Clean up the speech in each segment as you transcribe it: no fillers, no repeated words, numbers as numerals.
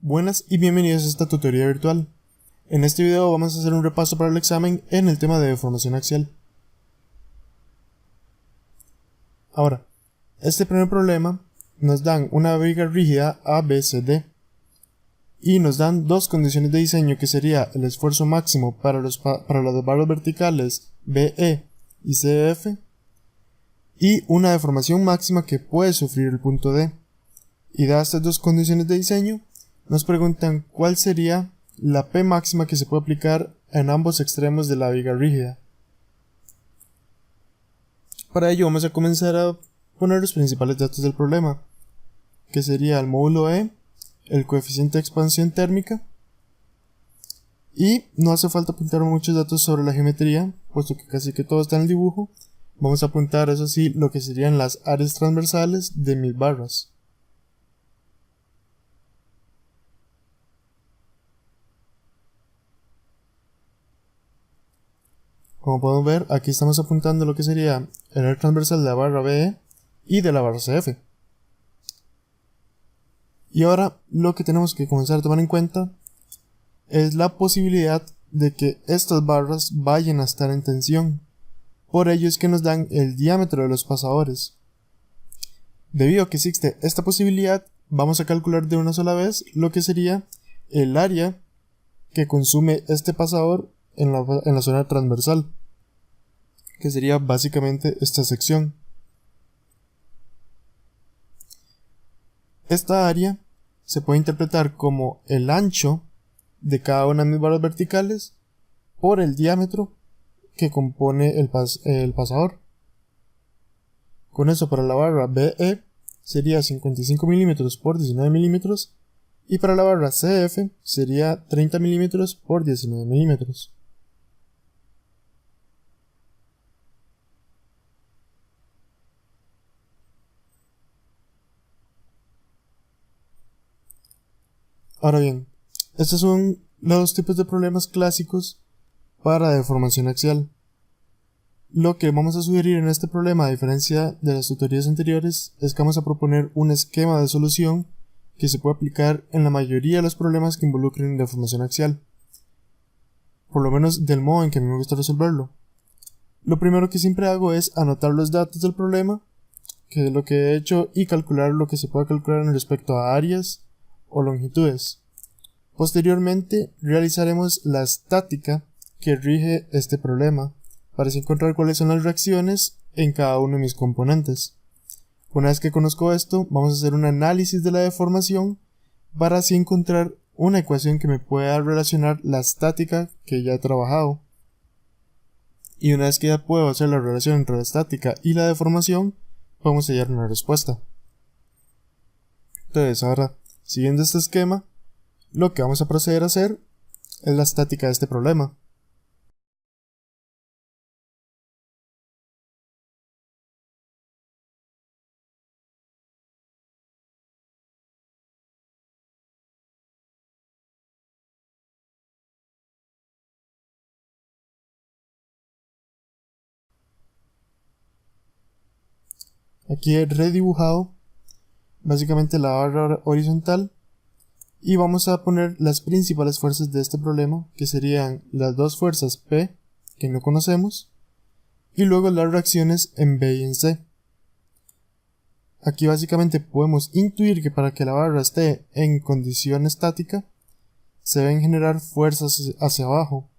Buenas y bienvenidos a esta tutoría virtual. En este video vamos a hacer un repaso para el examen en el tema de deformación axial. Ahora, este primer problema nos dan una viga rígida ABCD y nos dan dos condiciones de diseño que sería el esfuerzo máximo para las barras verticales BE y CF y una deformación máxima que puede sufrir el punto D. Y dadas estas dos condiciones de diseño, nos preguntan cuál sería la P máxima que se puede aplicar en ambos extremos de la viga rígida. Para ello vamos a comenzar a poner los principales datos del problema, que sería el módulo E, el coeficiente de expansión térmica, y no hace falta apuntar muchos datos sobre la geometría, puesto que casi que todo está en el dibujo. Vamos a apuntar, eso sí, lo que serían las áreas transversales de mis barras. Como podemos ver, aquí estamos apuntando lo que sería el área transversal de la barra BE y de la barra CF. Y ahora lo que tenemos que comenzar a tomar en cuenta es la posibilidad de que estas barras vayan a estar en tensión. Por ello es que nos dan el diámetro de los pasadores. Debido a que existe esta posibilidad, vamos a calcular de una sola vez lo que sería el área que consume este pasador en la zona transversal, que sería básicamente esta sección. Esta área se puede interpretar como el ancho de cada una de mis barras verticales por el diámetro que compone el pasador. Con eso, para la barra BE sería 55 mm por 19 mm y para la barra CF sería 30 mm por 19 mm. Ahora bien, estos son los dos tipos de problemas clásicos para deformación axial. Lo que vamos a sugerir en este problema, a diferencia de las tutorías anteriores, es que vamos a proponer un esquema de solución que se puede aplicar en la mayoría de los problemas que involucren deformación axial, por lo menos del modo en que a mí me gusta resolverlo. Lo primero que siempre hago es anotar los datos del problema, que es lo que he hecho, y calcular lo que se puede calcular en respecto a áreas o longitudes. Posteriormente realizaremos la estática que rige este problema, para así encontrar cuáles son las reacciones en cada uno de mis componentes. Una vez que conozco esto, vamos a hacer un análisis de la deformación para así encontrar una ecuación que me pueda relacionar la estática que ya he trabajado. Y una vez que ya puedo hacer la relación entre la estática y la deformación, podemos hallar una respuesta. Entonces, ahora, siguiendo este esquema, lo que vamos a proceder a hacer es la estática de este problema. Aquí he redibujado básicamente la barra horizontal y vamos a poner las principales fuerzas de este problema, que serían las dos fuerzas P, que no conocemos, y luego las reacciones en B y en C. Aquí básicamente podemos intuir que para que la barra esté en condición estática, se deben generar fuerzas hacia abajo,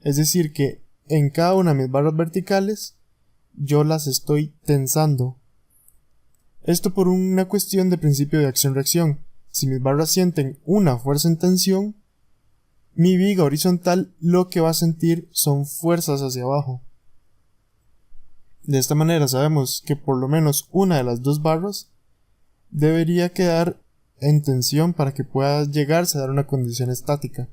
es decir que en cada una de mis barras verticales yo las estoy tensando. Esto por una cuestión de principio de acción-reacción. Si mis barras sienten una fuerza en tensión, mi viga horizontal lo que va a sentir son fuerzas hacia abajo. De esta manera sabemos que por lo menos una de las dos barras debería quedar en tensión para que pueda llegarse a dar una condición estática.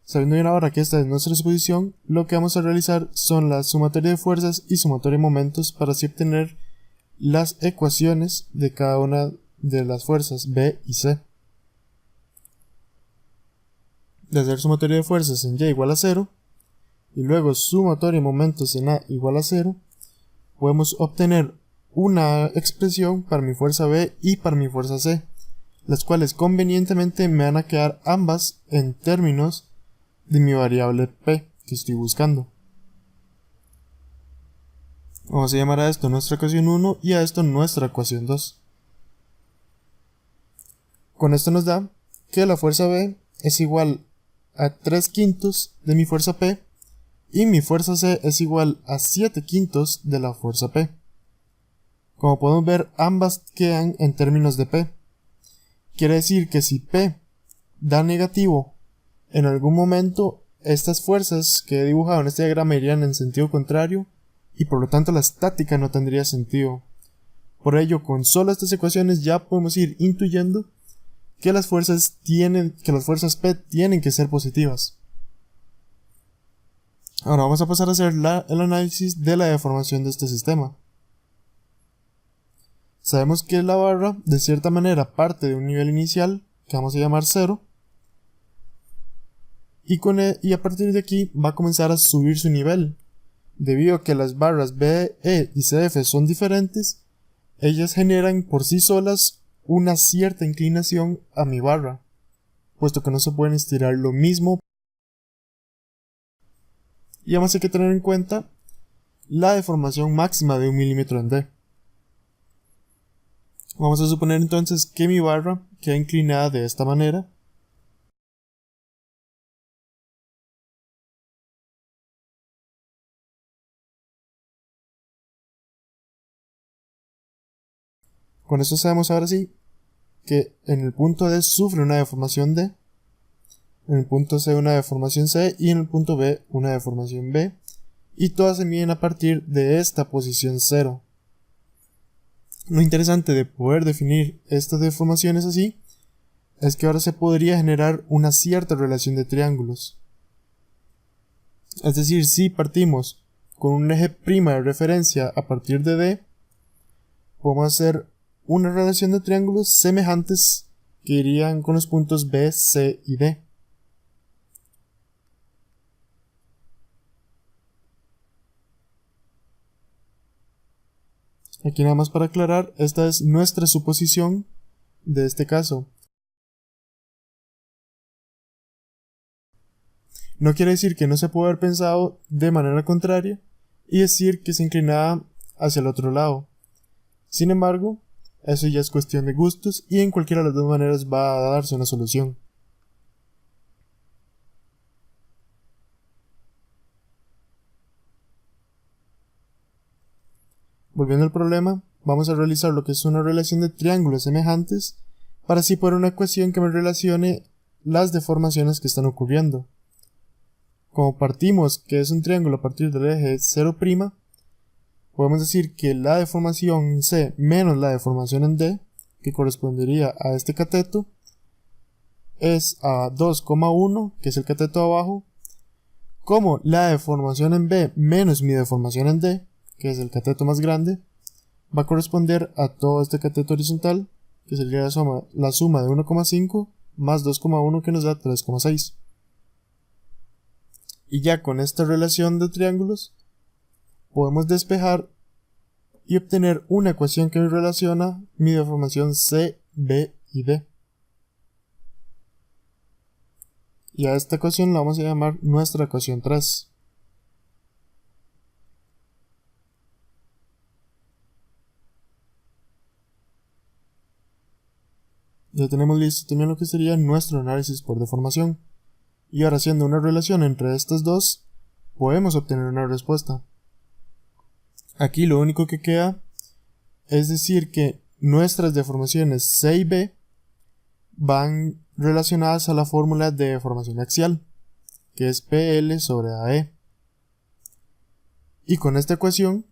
Sabiendo bien ahora que esta es nuestra suposición, lo que vamos a realizar son la sumatoria de fuerzas y sumatoria de momentos para así obtener las ecuaciones de cada una de las fuerzas B y C. De hacer sumatoria de fuerzas en Y igual a 0 y luego sumatoria de momentos en A igual a 0, podemos obtener una expresión para mi fuerza B y para mi fuerza C, las cuales convenientemente me van a quedar ambas en términos de mi variable P que estoy buscando. Vamos a llamar a esto nuestra ecuación 1 y a esto nuestra ecuación 2. Con esto nos da que la fuerza B es igual a 3/5 de mi fuerza P y mi fuerza C es igual a 7/5 de la fuerza P. Como podemos ver, ambas quedan en términos de P. Quiere decir que si P da negativo en algún momento, estas fuerzas que he dibujado en este diagrama irían en sentido contrario y por lo tanto la estática no tendría sentido. Por ello, con solo estas ecuaciones ya podemos ir intuyendo que las fuerzas P tienen que ser positivas. Ahora vamos a pasar a hacer el análisis de la deformación de este sistema. Sabemos que la barra de cierta manera parte de un nivel inicial que vamos a llamar 0 y a partir de aquí va a comenzar a subir su nivel. Debido a que las barras B, E y CF son diferentes, ellas generan por sí solas una cierta inclinación a mi barra, puesto que no se pueden estirar lo mismo. Y además hay que tener en cuenta la deformación máxima de 1 milímetro en D. Vamos a suponer entonces que mi barra queda inclinada de esta manera. Con esto sabemos ahora sí que en el punto D sufre una deformación D, en el punto C una deformación C y en el punto B una deformación B, y todas se miden a partir de esta posición 0. Lo interesante de poder definir estas deformaciones así es que ahora se podría generar una cierta relación de triángulos. Es decir, si partimos con un eje prima de referencia a partir de D, podemos hacer una relación de triángulos semejantes que irían con los puntos B, C y D. Aquí nada más para aclarar, esta es nuestra suposición de este caso. No quiere decir que no se pueda haber pensado de manera contraria y decir que se inclinaba hacia el otro lado. Sin embargo, eso ya es cuestión de gustos y en cualquiera de las dos maneras va a darse una solución. Volviendo al problema, vamos a realizar lo que es una relación de triángulos semejantes para así poner una ecuación que me relacione las deformaciones que están ocurriendo. Como partimos que es un triángulo a partir del eje 0', podemos decir que la deformación en C menos la deformación en D, que correspondería a este cateto, es a 2,1, que es el cateto abajo, como la deformación en B menos mi deformación en D, que es el cateto más grande, va a corresponder a todo este cateto horizontal, que sería la suma de 1,5 más 2,1 que nos da 3,6. Y ya con esta relación de triángulos podemos despejar y obtener una ecuación que me relaciona mi deformación C, B y D. Y a esta ecuación la vamos a llamar nuestra ecuación 3. Ya tenemos listo también lo que sería nuestro análisis por deformación. Y ahora haciendo una relación entre estas dos, podemos obtener una respuesta. Aquí lo único que queda es decir que nuestras deformaciones C y B van relacionadas a la fórmula de deformación axial, que es PL sobre AE. Y con esta ecuación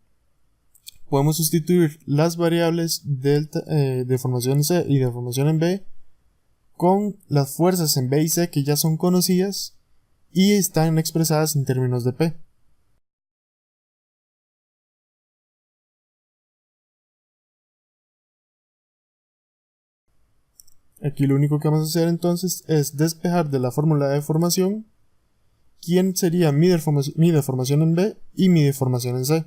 podemos sustituir las variables deformación C y deformación en B con las fuerzas en B y C que ya son conocidas y están expresadas en términos de P. Aquí lo único que vamos a hacer entonces es despejar de la fórmula de deformación quién sería mi deformación en B y mi deformación en C.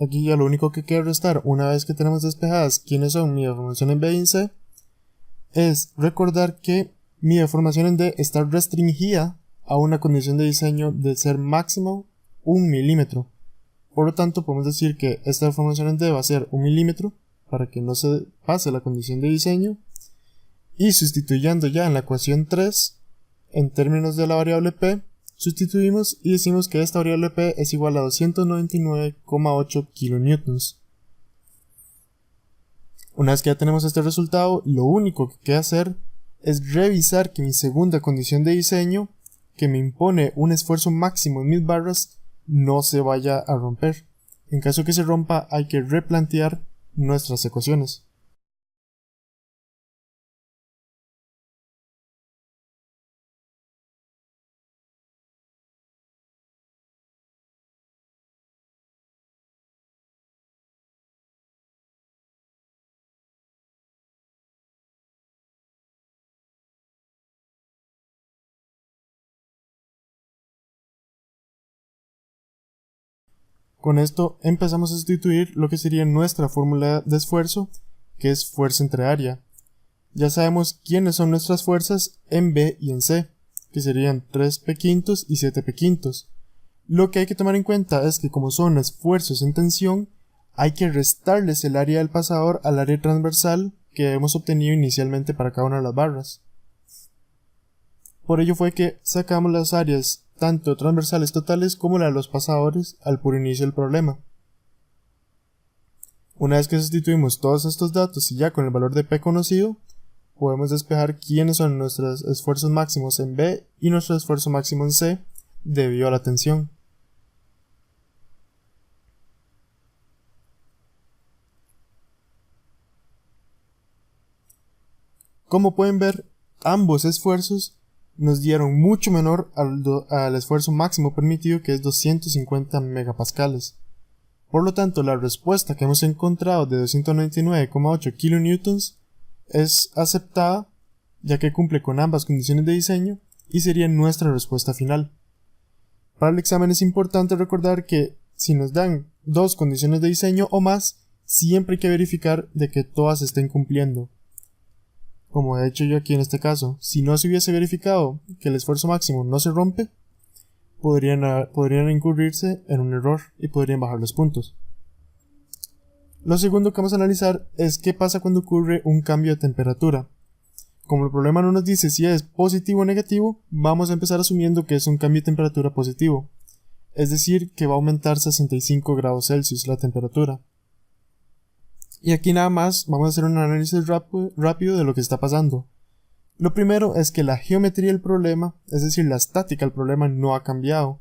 Aquí ya lo único que queda restar una vez que tenemos despejadas quiénes son mi deformación en B y en C es recordar que mi deformación en D está restringida a una condición de diseño de ser máximo 1 milímetro. Por lo tanto, podemos decir que esta deformación en D va a ser 1 milímetro para que no se pase la condición de diseño. Y sustituyendo ya en la ecuación 3, en términos de la variable P, sustituimos y decimos que esta variable P es igual a 299,8 kilonewtons. Una vez que ya tenemos este resultado, lo único que queda hacer es revisar que mi segunda condición de diseño, que me impone un esfuerzo máximo en mis barras, no se vaya a romper. En caso que se rompa, hay que replantear nuestras ecuaciones. Con esto empezamos a sustituir lo que sería nuestra fórmula de esfuerzo, que es fuerza entre área. Ya sabemos quiénes son nuestras fuerzas en B y en C, que serían 3p quintos y 7p quintos. Lo que hay que tomar en cuenta es que como son esfuerzos en tensión, hay que restarles el área del pasador al área transversal que hemos obtenido inicialmente para cada una de las barras. Por ello fue que sacamos las áreas tanto transversales totales como la de los pasadores al puro inicio del problema. Una vez que sustituimos todos estos datos y ya con el valor de P conocido, podemos despejar quiénes son nuestros esfuerzos máximos en B y nuestro esfuerzo máximo en C debido a la tensión. Como pueden ver, ambos esfuerzos nos dieron mucho menor al esfuerzo máximo permitido, que es 250 megapascales. Por lo tanto, la respuesta que hemos encontrado de 299,8 kilonewtons es aceptada, ya que cumple con ambas condiciones de diseño y sería nuestra respuesta final. Para el examen es importante recordar que si nos dan dos condiciones de diseño o más, siempre hay que verificar de que todas estén cumpliendo. Como he hecho yo aquí en este caso, si no se hubiese verificado que el esfuerzo máximo no se rompe, podrían incurrirse en un error y podrían bajar los puntos. Lo segundo que vamos a analizar es qué pasa cuando ocurre un cambio de temperatura. Como el problema no nos dice si es positivo o negativo, vamos a empezar asumiendo que es un cambio de temperatura positivo, es decir, que va a aumentar 65 grados Celsius la temperatura. Y aquí nada más vamos a hacer un análisis rápido de lo que está pasando. Lo primero es que la geometría del problema, es decir, la estática del problema, no ha cambiado.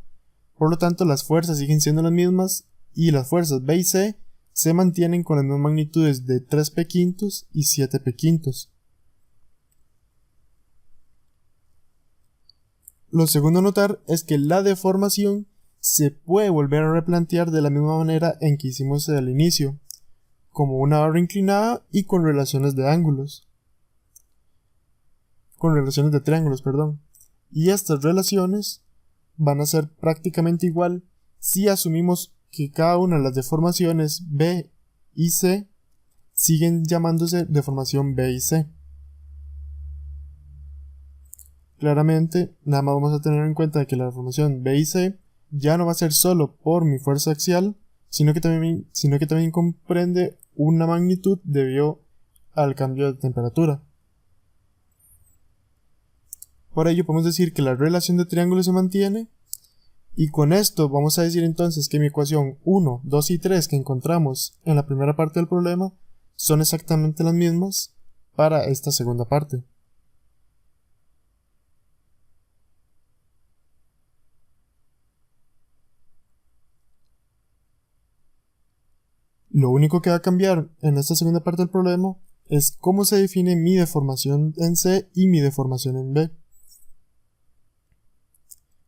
Por lo tanto, las fuerzas siguen siendo las mismas y las fuerzas B y C se mantienen con las mismas magnitudes de 3p quintos y 7p quintos. Lo segundo a notar es que la deformación se puede volver a replantear de la misma manera en que hicimos al inicio, como una barra inclinada y con relaciones de ángulos. Con relaciones de triángulos, perdón. Y estas relaciones van a ser prácticamente igual si asumimos que cada una de las deformaciones B y C siguen llamándose deformación B y C. Claramente, nada más vamos a tener en cuenta que la deformación B y C ya no va a ser solo por mi fuerza axial, sino que también comprende una magnitud debido al cambio de temperatura. Por ello podemos decir que la relación de triángulos se mantiene, y con esto vamos a decir entonces que mi ecuación 1, 2 y 3 que encontramos en la primera parte del problema son exactamente las mismas para esta segunda parte. Lo único que va a cambiar en esta segunda parte del problema es cómo se define mi deformación en C y mi deformación en B.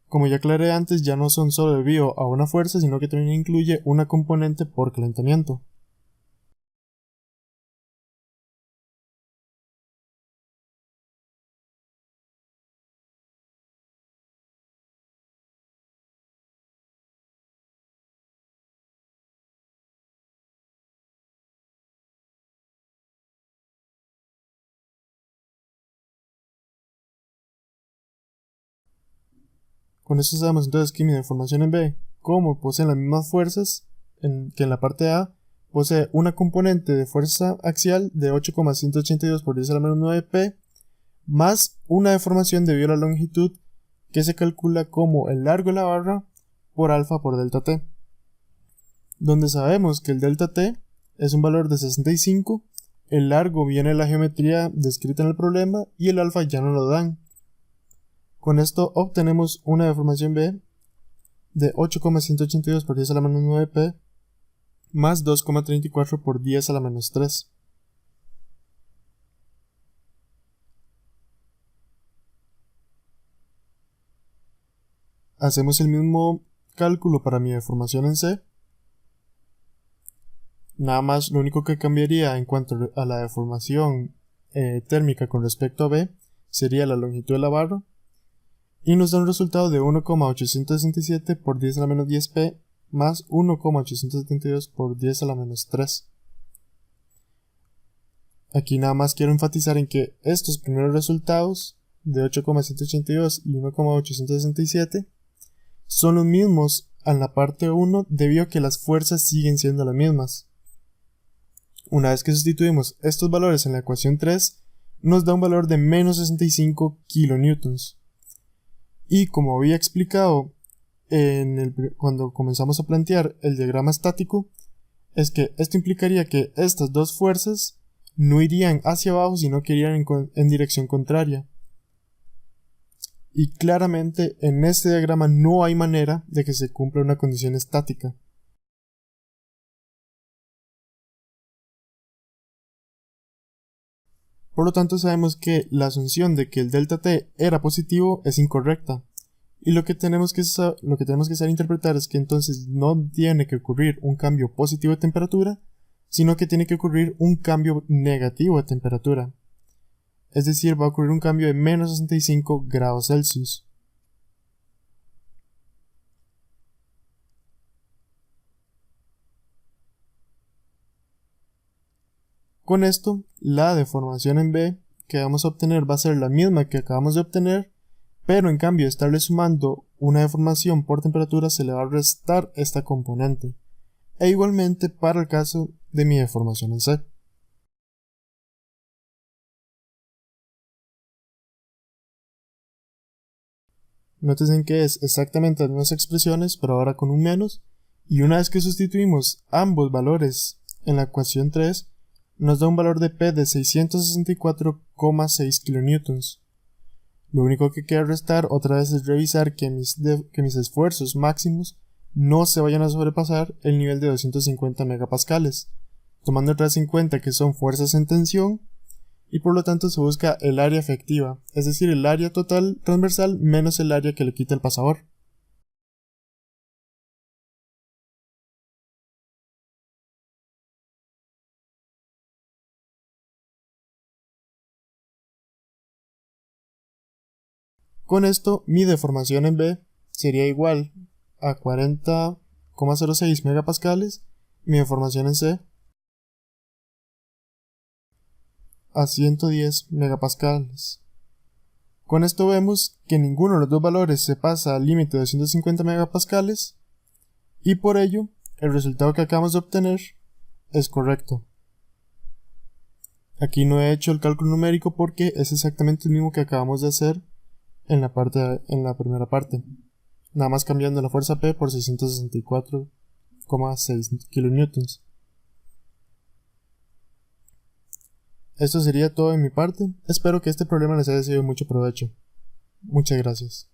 Como ya aclaré antes, ya no son solo debido a una fuerza, sino que también incluye una componente por calentamiento. Con esto sabemos entonces que mi deformación en B, como posee las mismas fuerzas que en la parte A, posee una componente de fuerza axial de 8,182 por 10 a la menos 9 P, más una deformación debido a la longitud que se calcula como el largo de la barra por alfa por delta T, donde sabemos que el delta T es un valor de 65, el largo viene de la geometría descrita en el problema y el alfa ya no lo dan. Con esto obtenemos una deformación B de 8,182 por 10 a la menos 9 P más 2,34 por 10 a la menos 3. Hacemos el mismo cálculo para mi deformación en C. Nada más lo único que cambiaría en cuanto a la deformación térmica con respecto a B sería la longitud de la barra, y nos da un resultado de 1,867 por 10 a la menos 10 P más 1,872 por 10 a la menos 3. Aquí nada más quiero enfatizar en que estos primeros resultados de 8,182 y 1,867 son los mismos en la parte 1 debido a que las fuerzas siguen siendo las mismas. Una vez que sustituimos estos valores en la ecuación 3, nos da un valor de menos 65 kilonewtons. Y como había explicado cuando comenzamos a plantear el diagrama estático, es que esto implicaría que estas dos fuerzas no irían hacia abajo, sino que irían en dirección contraria. Y claramente en este diagrama no hay manera de que se cumpla una condición estática. Por lo tanto, sabemos que la asunción de que el delta T era positivo es incorrecta. Y lo que tenemos que saber interpretar es que entonces no tiene que ocurrir un cambio positivo de temperatura, sino que tiene que ocurrir un cambio negativo de temperatura. Es decir, va a ocurrir un cambio de menos 65 grados Celsius. Con esto, la deformación en B que vamos a obtener va a ser la misma que acabamos de obtener, pero en cambio de estarle sumando una deformación por temperatura se le va a restar esta componente, e igualmente para el caso de mi deformación en C. Noten que es exactamente las mismas expresiones, pero ahora con un menos, y una vez que sustituimos ambos valores en la ecuación 3, nos da un valor de P de 664,6 kilonewtons. Lo único que queda restar otra vez es revisar que mis esfuerzos máximos no se vayan a sobrepasar el nivel de 250 megapascales, tomando otra vez en cuenta que son fuerzas en tensión, y por lo tanto se busca el área efectiva, es decir, el área total transversal menos el área que le quita el pasador. Con esto, mi deformación en B sería igual a 40,06 megapascales, mi deformación en C a 110 megapascales. Con esto vemos que ninguno de los dos valores se pasa al límite de 250 megapascales y por ello el resultado que acabamos de obtener es correcto. Aquí no he hecho el cálculo numérico porque es exactamente el mismo que acabamos de hacer en la primera parte, nada más cambiando la fuerza P por 664,6 kilonewtons. Esto sería todo de mi parte. Espero que este problema les haya sido de mucho provecho. Muchas gracias.